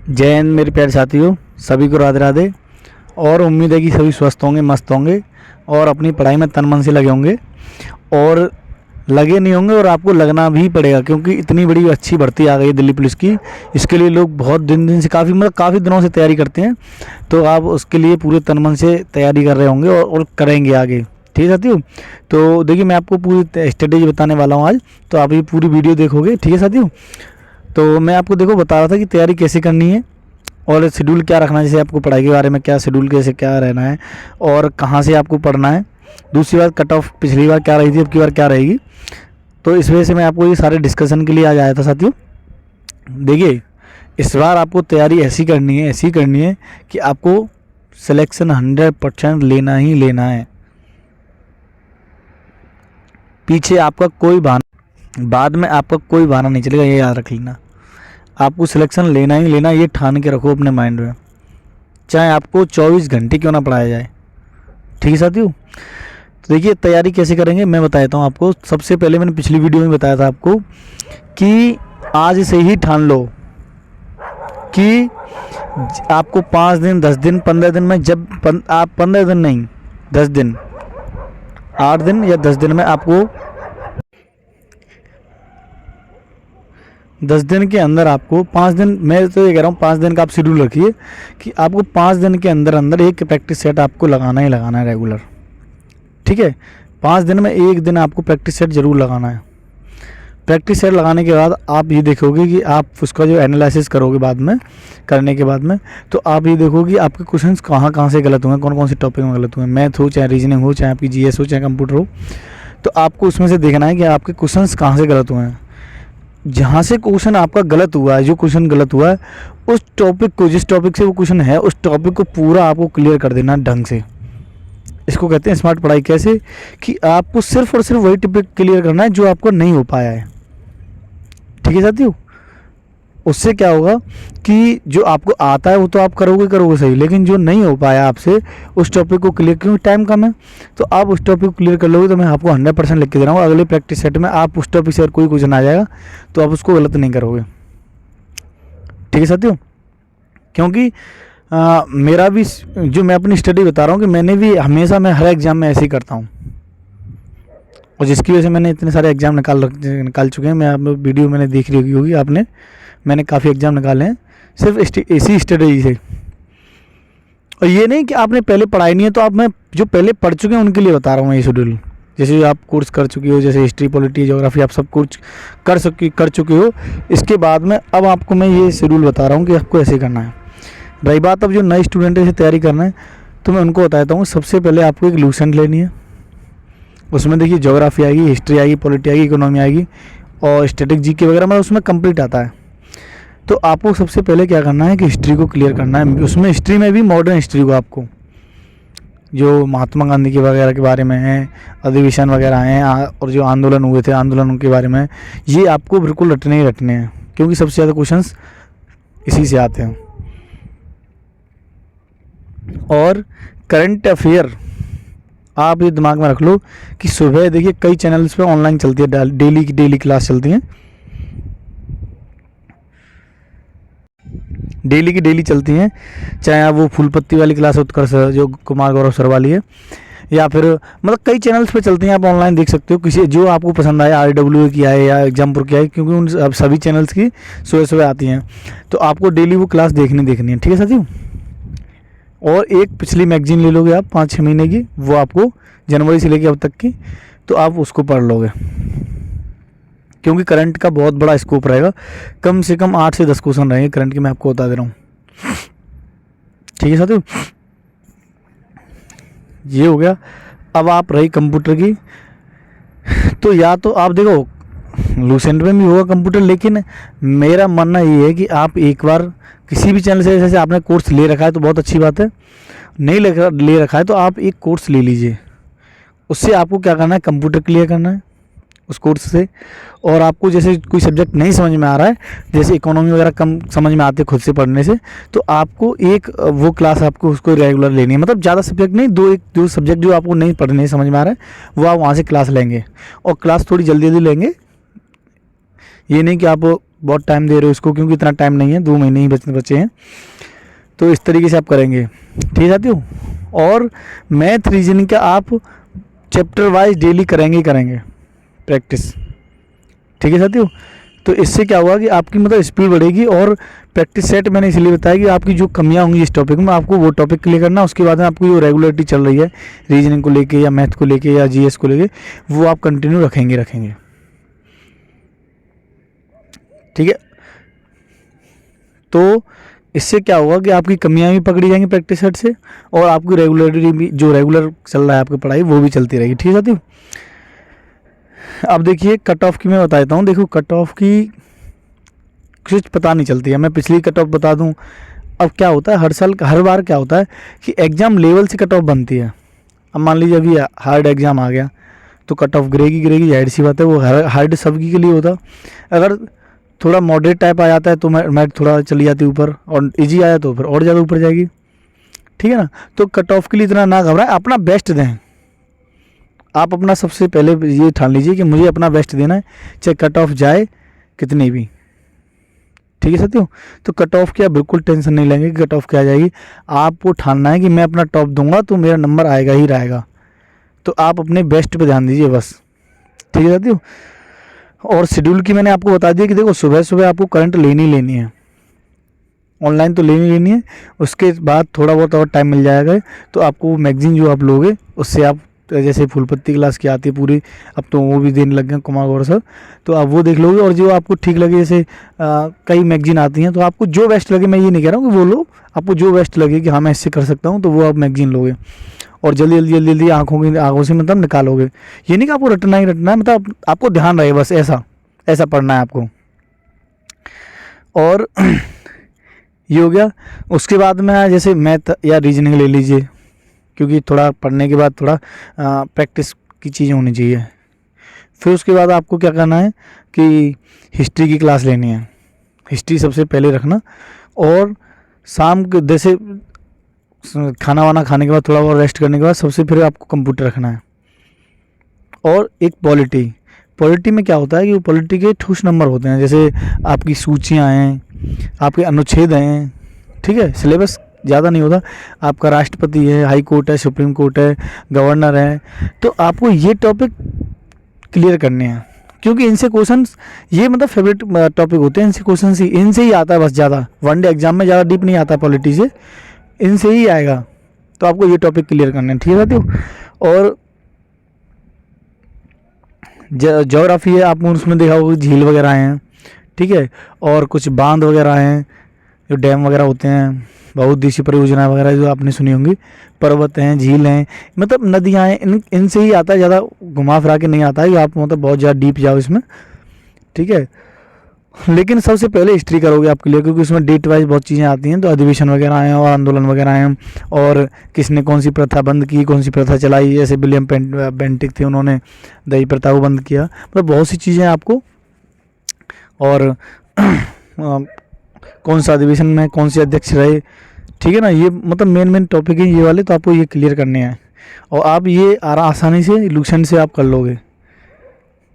जय हिंद मेरे प्यारे साथियों, सभी को राधे राधे। और उम्मीद है कि सभी स्वस्थ होंगे, मस्त होंगे और अपनी पढ़ाई में तन मन से लगे होंगे और लगे नहीं होंगे। और आपको लगना भी पड़ेगा क्योंकि इतनी बड़ी अच्छी भर्ती आ गई है दिल्ली पुलिस की। इसके लिए लोग बहुत दिन से काफ़ी दिनों से तैयारी करते हैं, तो आप उसके लिए पूरे तन मन से तैयारी कर रहे होंगे और करेंगे आगे। ठीक है साथियों, तो देखिए मैं आपको पूरी स्ट्रेटेजी बताने वाला हूँ आज, तो आप ये पूरी वीडियो देखोगे। ठीक है साथियों, तो मैं आपको देखो बता रहा था कि तैयारी कैसे करनी है और शेड्यूल क्या रखना है। जैसे आपको पढ़ाई के बारे में क्या शेड्यूल कैसे क्या रहना है और कहाँ से आपको पढ़ना है। दूसरी बात, कट ऑफ पिछली बार क्या रही थी, अब की बार क्या रहेगी। तो इस वजह से मैं आपको ये सारे डिस्कशन के लिए आज आया था साथियों। देखिए इस बार आपको तैयारी ऐसी करनी है कि आपको सिलेक्शन 100% लेना ही लेना है। पीछे आपका कोई बहाना, बाद में आपका कोई बहाना नहीं चलेगा, ये याद रख लेना। आपको सिलेक्शन लेना ही लेना, ये ठान के रखो अपने माइंड में, चाहे आपको 24 घंटे क्यों ना पढ़ाया जाए। ठीक है साथियों, तो देखिए तैयारी कैसे करेंगे मैं बताता हूँ आपको। सबसे पहले मैंने पिछली वीडियो में बताया था आपको कि आज से ही ठान लो कि आपको 5 दिन, 10 दिन, 15 दिन में, जब आप 15 दिन नहीं 10 दिन, 8 दिन या 10 दिन में आपको 10 दिन के अंदर आपको 5 दिन, मैं तो ये कह रहा हूँ 5 दिन का आप शेड्यूल रखिए कि आपको 5 दिन के अंदर अंदर एक प्रैक्टिस सेट आपको लगाना ही लगाना है रेगुलर। ठीक है, 5 दिन में एक दिन आपको प्रैक्टिस सेट ज़रूर लगाना है। प्रैक्टिस सेट लगाने के बाद आप ये देखोगे कि आप उसका जो एनालिसिस करोगे बाद में, करने के बाद में, तो आप ये देखोगे कि आपके क्वेश्चंस कहाँ से गलत हुए हैं, कौन कौन से टॉपिक में गलत हुए हैं। मैथ हो, चाहे रीजनिंग हो, चाहे आपकी जीएस हो, चाहे कंप्यूटर हो, तो आपको उसमें से देखना है कि आपके क्वेश्चंस कहाँ से गलत हुए हैं। जहाँ से क्वेश्चन आपका गलत हुआ है, जो क्वेश्चन गलत हुआ है, उस टॉपिक को, जिस टॉपिक से वो क्वेश्चन है, उस टॉपिक को पूरा आपको क्लियर कर देना ढंग से। इसको कहते हैं स्मार्ट पढ़ाई। कैसे कि आपको सिर्फ और सिर्फ वही टॉपिक क्लियर करना है जो आपको नहीं हो पाया है। ठीक है साथियों, उससे क्या होगा कि जो आपको आता है वो तो आप करोगे सही, लेकिन जो नहीं हो पाया आपसे उस टॉपिक को क्लियर, क्योंकि टाइम कम है, तो आप उस टॉपिक को क्लियर कर लोगे। तो मैं आपको 100% लिख के दे रहा हूँ, अगले प्रैक्टिस सेट में आप उस टॉपिक से अगर कोई क्वेश्चन आ जाएगा तो आप उसको गलत नहीं करोगे। ठीक है साथियों, क्योंकि मेरा भी, जो मैं अपनी स्टडी बता रहा हूँ कि मैंने भी हमेशा, मैं हर एग्ज़ाम में ऐसे ही करता हूँ, और जिसकी वजह से मैंने इतने सारे एग्ज़ाम निकाल चुके हैं। मैं आप वीडियो मैंने देख रही होगी आपने, मैंने काफ़ी एग्ज़ाम निकाले हैं सिर्फ इसी स्ट्रेटजी से। और ये नहीं कि आपने पहले पढ़ाई नहीं है, तो आप, मैं जो पहले पढ़ चुके हैं उनके लिए बता रहा हूँ ये शेड्यूल। जैसे आप कोर्स कर चुकी हो, जैसे हिस्ट्री, पॉलिटी, ज्योग्राफी, आप सब कुछ कर चुके हो, इसके बाद में अब आपको मैं ये शेड्यूल बता रहा हूँ कि आपको ऐसे करना है। रही बात अब जो नए स्टूडेंट है, तैयारी करना है, तो मैं उनको बताता हूँ। सबसे पहले आपको एक लूसेंट लेनी है। उसमें देखिए ज्योग्राफी आएगी, हिस्ट्री आएगी, पॉलिटी आएगी, इकोनॉमी आएगी और स्टैटिक जीके वगैरह, मतलब उसमें कंप्लीट आता है। तो आपको सबसे पहले क्या करना है कि हिस्ट्री को क्लियर करना है। उसमें हिस्ट्री में भी मॉडर्न हिस्ट्री को, आपको जो महात्मा गांधी के वगैरह के बारे में है, अधिवेशन वगैरह हैं और जो आंदोलन हुए थे, आंदोलन के बारे में, ये आपको बिल्कुल रटने ही रटने हैं, क्योंकि सबसे ज़्यादा क्वेश्चंस इसी से आते हैं। और करंट अफेयर आप ये दिमाग में रख लो कि सुबह देखिए कई चैनल्स पे ऑनलाइन चलती है, डेली की डेली क्लास चलती है, डेली की डेली चलती हैं। चाहे आप वो फूल पत्ती वाली क्लास उत्कर्ष जो कुमार गौरव सर वाली है, या फिर मतलब कई चैनल्स पे चलती हैं, आप ऑनलाइन देख सकते हो। किसी जो आपको पसंद आए, RWA की आए या एग्जामपुर की आए, क्योंकि उन सभी चैनल्स की सुबह आती हैं, तो आपको डेली वो क्लास देखनी है। ठीक है साथियों, और एक पिछली मैगजीन ले लोगे आप 5-6 महीने की, वो आपको जनवरी से लेकर अब तक की, तो आप उसको पढ़ लोगे, क्योंकि करंट का बहुत बड़ा स्कोप रहेगा। कम से कम 8 से 10 क्वेश्चन रहेंगे करंट के, मैं आपको बता दे रहा हूँ। ठीक है साथियों, ये हो गया। अब आप रही कंप्यूटर की, तो या तो आप देखो लूसेंट में भी होगा कंप्यूटर, लेकिन मेरा मानना ये है कि आप एक बार किसी भी चैनल से, जैसे आपने कोर्स ले रखा है तो बहुत अच्छी बात है, नहीं ले रखा है तो आप एक कोर्स ले लीजिए। उससे आपको क्या करना है, कंप्यूटर क्लियर करना है उस कोर्स से। और आपको जैसे कोई सब्जेक्ट नहीं समझ में आ रहा है, जैसे इकोनॉमी वगैरह कम समझ में आते हैं खुद से पढ़ने से, तो आपको एक वो क्लास आपको उसको रेगुलर लेनी है। मतलब ज़्यादा सब्जेक्ट नहीं, दो सब्जेक्ट जो आपको नहीं पढ़ने समझ में आ रहा है वो आप वहाँ से क्लास लेंगे, और क्लास थोड़ी जल्दी जल्दी लेंगे। ये नहीं कि आप बहुत टाइम दे रहे हो इसको, क्योंकि इतना टाइम नहीं है, 2 महीने ही बचे हैं। तो इस तरीके से आप करेंगे, ठीक है साथियों। और मैथ रीजनिंग का आप चैप्टर वाइज डेली करेंगे ही करेंगे प्रैक्टिस, ठीक है साथियों। तो इससे क्या होगा कि आपकी मतलब स्पीड बढ़ेगी। और प्रैक्टिस सेट मैंने इसलिए बताया कि आपकी जो कमियां होंगी इस टॉपिक में, आपको वो टॉपिक क्लियर करना। उसके बाद में आपको जो रेगुलरिटी चल रही है रीजनिंग को लेके या मैथ को लेके या जीएस को लेके, वो आप कंटिन्यू रखेंगे, ठीक है। तो इससे क्या होगा कि आपकी कमियां भी पकड़ी जाएंगी प्रैक्टिस सेट से, और आपकी रेगुलरिटी भी, जो रेगुलर चल रहा है आपकी पढ़ाई, वो भी चलती रहेगी, ठीक है साथियों। अब देखिए कट ऑफ की मैं बता देता हूँ। देखो कट ऑफ की कुछ पता नहीं चलती है, मैं पिछली कट ऑफ बता दूँ। अब क्या होता है, हर बार क्या होता है कि एग्ज़ाम लेवल से कट ऑफ बनती है। अब मान लीजिए अभी हार्ड एग्ज़ाम आ गया तो कट ऑफ गिरेगी, जाहिर सी बात है, वो हार्ड सबकी के लिए होता। अगर थोड़ा मॉडरेट टाइप आ जाता है तो मैथ थोड़ा चली जाती है ऊपर, और इजी आया तो फिर और ज़्यादा ऊपर जाएगी, ठीक है ना। तो कट ऑफ के लिए इतना ना घबराएं, अपना बेस्ट दें। आप अपना सबसे पहले ये ठान लीजिए कि मुझे अपना बेस्ट देना है, चाहे कट ऑफ जाए कितनी भी, ठीक है साथियों। तो कट ऑफ की आप बिल्कुल टेंशन नहीं लेंगे कि कट ऑफ क्या आ जाएगी। आपको ठानना है कि मैं अपना टॉप दूंगा तो मेरा नंबर आएगा ही रहेगा। तो आप अपने बेस्ट पे ध्यान दीजिए बस, ठीक है साथियों। और शेड्यूल की मैंने आपको बता दिया कि देखो सुबह सुबह आपको करंट लेनी है, ऑनलाइन तो लेनी है। उसके बाद थोड़ा बहुत और टाइम मिल जाएगा तो आपको मैगजीन जो आप लोगे उससे आप, जैसे फूलपत्ती क्लास की आती है पूरी, अब तो वो भी देने लग गए कुमार गौर सर, तो आप वो देख लोगे। और जो आपको ठीक लगे, जैसे कई मैगजीन आती हैं, तो आपको जो बेस्ट लगे, मैं ये नहीं कह रहा हूँ कि वो लो, आपको जो बेस्ट लगे कि हाँ मैं इससे कर सकता हूँ, तो वो आप मैगजीन लोगे और जल्दी आँखों से मतलब निकालोगे। ये नहीं कि आपको रटना ही रटना है, मतलब आपको ध्यान रहे बस, ऐसा पढ़ना है आपको। और ये हो गया। उसके बाद में जैसे मैथ या रीजनिंग ले लीजिए, क्योंकि थोड़ा पढ़ने के बाद थोड़ा प्रैक्टिस की चीज़ होनी चाहिए। फिर उसके बाद आपको क्या करना है कि हिस्ट्री की क्लास लेनी है, हिस्ट्री सबसे पहले रखना। और शाम के जैसे खाना वाना खाने के बाद थोड़ा और रेस्ट करने के बाद सबसे फिर आपको कंप्यूटर रखना है। और एक पॉलिटी में क्या होता है कि वो पॉलिटी के ठोस नंबर होते हैं, जैसे आपकी सूचियाँ हैं, आपके अनुच्छेद हैं, ठीक है। सिलेबस ज़्यादा नहीं होता। आपका राष्ट्रपति है, हाई कोर्ट है, सुप्रीम कोर्ट है, गवर्नर है, तो आपको ये टॉपिक क्लियर करने हैं, क्योंकि इनसे क्वेश्चंस, ये मतलब फेवरेट टॉपिक होते हैं, इनसे क्वेश्चन इनसे ही आता है बस। ज़्यादा वनडे एग्जाम में ज़्यादा डीप नहीं आता पॉलिटी से, इनसे ही आएगा। तो आपको ये टॉपिक क्लियर करने हैं, ठीक है साथियों। और ज्योग्राफी है, आपने उसमें देखा होगा झील वगैरह हैं, ठीक है, और कुछ बांध वगैरह हैं, जो डैम वगैरह होते हैं, बहुउद्देशीय परियोजना वगैरह जो आपने सुनी होंगी, पर्वत हैं, झील हैं, मतलब नदियाँ हैं, इनसे ही आता है। ज़्यादा घुमा फिरा के नहीं आता है कि आप मतलब बहुत ज़्यादा डीप जाओ इसमें, ठीक है। लेकिन सबसे पहले हिस्ट्री करोगे आपके लिए, क्योंकि उसमें डेट वाइज बहुत चीज़ें आती हैं, तो अधिवेशन वगैरह हैं और आंदोलन वगैरह हैं, और किसने कौन सी प्रथा बंद की, कौन सी प्रथा चलाई, जैसे विलियम बेंटिक थे, उन्होंने दही प्रथा को बंद किया, मतलब बहुत सी चीज़ें आपको। और कौन सा अधिवेशन में कौन से अध्यक्ष रहे, ठीक है ना, ये मतलब मेन टॉपिक है ये वाले, तो आपको ये क्लियर करने हैं। और आप ये आसानी से इल्यूशन से आप कर लोगे,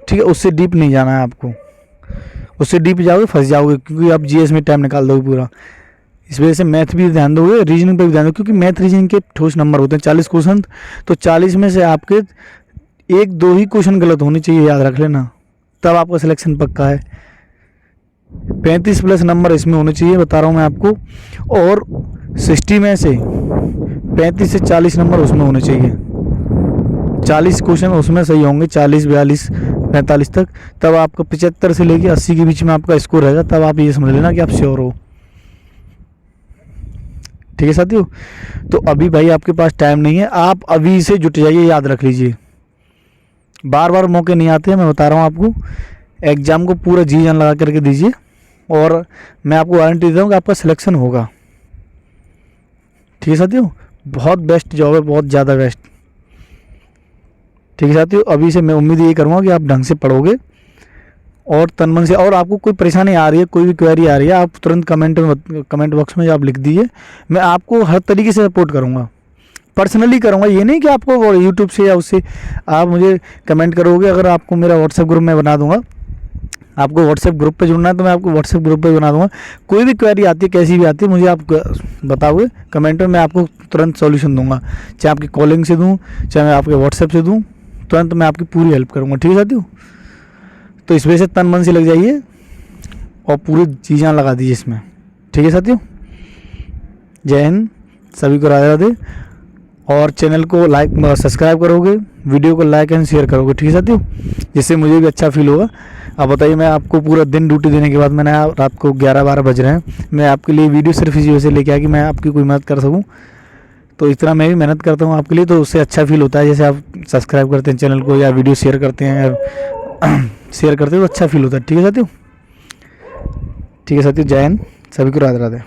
ठीक है। उससे डीप नहीं जाना है आपको, उससे डीप जाओगे फंस जाओगे, क्योंकि आप जीएस में टाइम निकाल दोगे पूरा। इस वजह से मैथ भी ध्यान दोगे, रीजनिंग पर भी ध्यान दोगे, क्योंकि मैथ रीजनिंग के ठोस नंबर होते हैं 40 क्वेश्चन, तो 40 में से आपके 1-2 ही क्वेश्चन गलत होने चाहिए, याद रख लेना, तब आपका सिलेक्शन पक्का है। 35+ नंबर इसमें होने चाहिए, बता रहा हूँ मैं आपको। और 60 में से 35 से 40 नंबर उसमें होने चाहिए, 40 क्वेश्चन उसमें सही होंगे, 40, 42, 45 तक, तब आपका 75 से लेके 80 के बीच में आपका स्कोर रहेगा, तब आप ये समझ लेना कि आप श्योर हो, ठीक है साथियों। तो अभी भाई आपके पास टाइम नहीं है, आप अभी से जुट जाइए, याद रख लीजिए, बार बार मौके नहीं आते हैं, मैं बता रहा हूँ आपको। एग्ज़ाम को पूरा जी जान लगा करके दीजिए, और मैं आपको गारंटी देता हूँ कि आपका सिलेक्शन होगा, ठीक है साथियों। बहुत बेस्ट जॉब है, बहुत ज़्यादा बेस्ट, ठीक है साथियों। अभी से मैं उम्मीद यही करूँगा कि आप ढंग से पढ़ोगे और तन मन से। और आपको कोई परेशानी आ रही है, कोई भी क्वेरी आ रही है, आप तुरंत कमेंट बॉक्स में आप लिख दीजिए, मैं आपको हर तरीके से सपोर्ट करूँगा, पर्सनली करूँगा। ये नहीं कि आपको यूट्यूब से या उससे आप मुझे कमेंट करोगे, अगर आपको मेरा व्हाट्सएप ग्रुप में बना दूँगा, आपको व्हाट्सएप ग्रुप पे जुड़ना है तो मैं आपको व्हाट्सएप ग्रुप पे बना दूंगा। कोई भी क्वेरी आती है, कैसी भी आती है, मुझे आप बताओगे कमेंट में, मैं आपको तुरंत सॉल्यूशन दूंगा। चाहे आपकी कॉलिंग से दूं, चाहे मैं आपके व्हाट्सएप से दूं, तुरंत मैं आपकी पूरी हेल्प करूँगा। ठीक है साथियों, तो इस वजह से तन मन से लग जाइए और पूरी चीज़ें लगा दीजिए इसमें। ठीक है साथियों, जय हिंद, सभी को राधे राधे। और चैनल को लाइक सब्सक्राइब करोगे, वीडियो को लाइक एंड शेयर करोगे। ठीक है साथियों, जिससे मुझे भी अच्छा फील होगा। अब बताइए, मैं आपको पूरा दिन ड्यूटी देने के बाद मैंने रात को 11-12 बज रहे हैं, मैं आपके लिए वीडियो सिर्फ इसी वजह से लेके आया कि मैं आपकी कोई मदद कर सकूं। तो इस तरह मैं भी मेहनत करता हूं आपके लिए, तो उससे अच्छा फील होता है। जैसे आप सब्सक्राइब करते हैं चैनल को या वीडियो शेयर करते हैं या शेयर करते हैं तो अच्छा फील होता है। ठीक है साथियों, ठीक है साथियों, जय हिंद, सभी को राधे राधे।